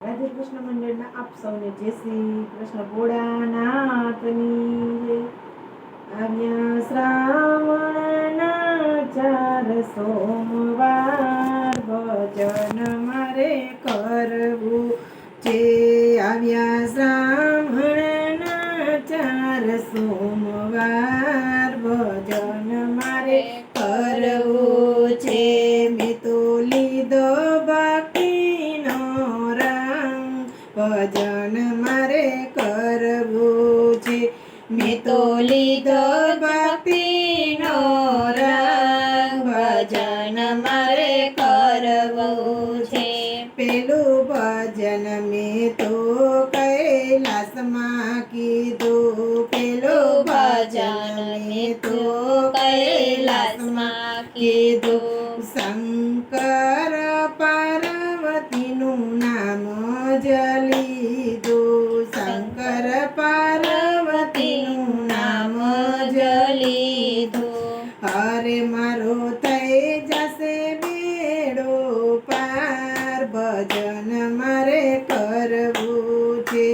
રાધે કૃષ્ણ મંડળના આપ સૌને જય શ્રી કૃષ્ણ ભોળાનાથની જય. આવ્યા શ્રાવણના 4 સોમવાર ભજન મારે કરવું છે. આવ્યા શ્રાવણના 4 સોમવાર ભજન મારે કરવું છે. મેં તો લીધો ભક્તિનો રંગ ભજન મારે કરવું છે. મેં તો લીધો ભક્તિનો રંગ ભજન મારે કરવું છે. પેલું ભજન મેં તો કૈલાસમાં કીધું. પેલું ભજન મેં તો કૈલાસમાં કીધું. શંકર પાર્વતીનું નામ જ લીધું. શંકર પાર્વતીનું નામ જ લીધું. હરે મારો થઈ જશે બેડો પાર ભજન મારે કરવું છે.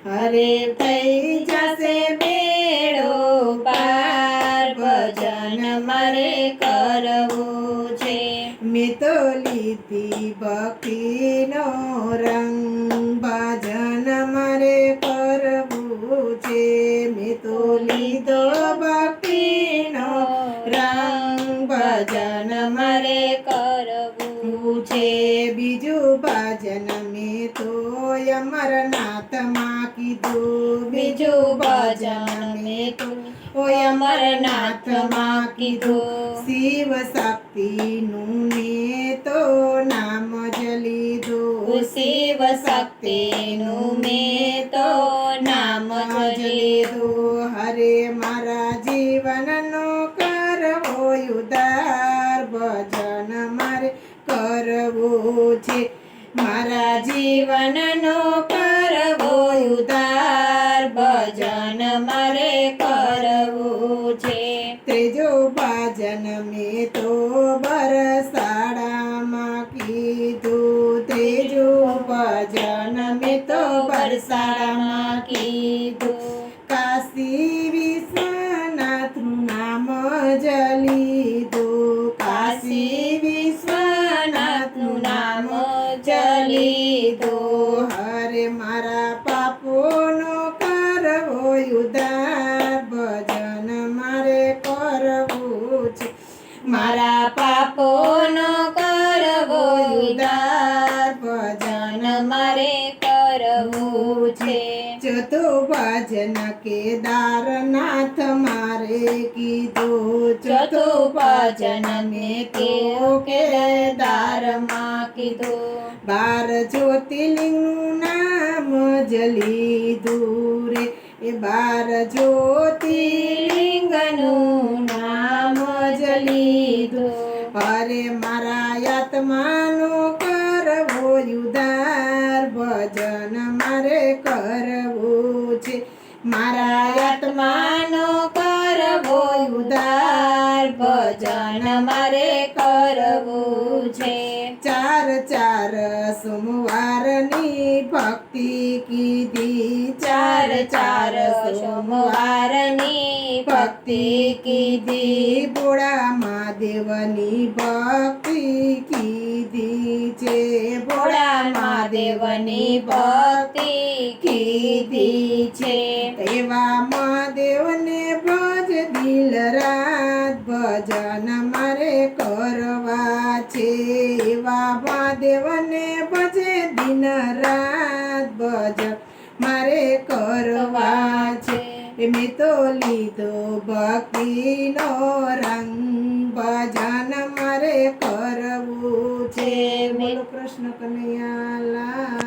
હરે થઈ જશે બેડો પાર ભજન મારે કરવું છે. મેં તો લીધી ભક્તિનો રંગ ભજન મારે કરવું છે. મેં તો લીધો ભક્તિનો રંગ ભજન મારે કરવું છે. બીજું ભજન મેં તો અમરનાથમાં કીધું. બીજું ભજન મેં તો અમરનાથમાં કીધું. શિવ શક્તિનું મેં તો નામ જ લીધું. શિવ શક્તિનું મેં તો નામ જ લીધું. હરે મારા જીવનનો કરવો ઉદ્ધાર ભજન મારે કરવું છે. મારા જીવનનો કરવો ઉદ્ધાર ભજન મારે કરવું છે. ત્રીજું ભજન મેં તો બરસાડામાં કીધું. ત્રીજું ભજન મેં તો બરસાડામાં કીધું. કાશી વિશ્વનાથનું નામ જ લીધું. કાશી વિશ્વનાથનું નામ જ લીધું. હરે મારા પાપોનો કરવો ઉદ્ધાર ભજન મારે કરવું છે. મારા પાપોનો કરવો ઉદ્ધાર ભજન મારે કરવું છે. ચોથું ભજન કેદારનાથ મારે કીધું. ચોથું ભજન મેં તો કેદારમાં કીધું. 12 જ્યોતિર્લિંગનું નામ જ લીધું રે. એ 12 જ્યોતિર્લિંગનું નામ જ લીધું. હરે મારા આત્માનો કરવો ઉદ્ધાર ભજન મારે કરવું છે. મારા આત્માનો કરવો ઉદ્ધાર ભજન મારે કરવું છે. 4 સોમવારની ભક્તિ કીધી. 4 સોમવારની ભક્તિ કીધી. ભોળા મહાદેવની ભક્તિ કીધી છે. ભોળા મહાદેવની ભક્તિ કીધી છે. એવા મહાદેવને ભજ દિલ રાત ભજન મારે કરવા છે. એવા મહાદેવને ભજે દિન રાત ભજન મારે કરવા છે. મેં તો લીધો ભક્તિનો રંગ ભજન મારે કરવું છે. બોલો કૃષ્ણ કનૈયા લાલ.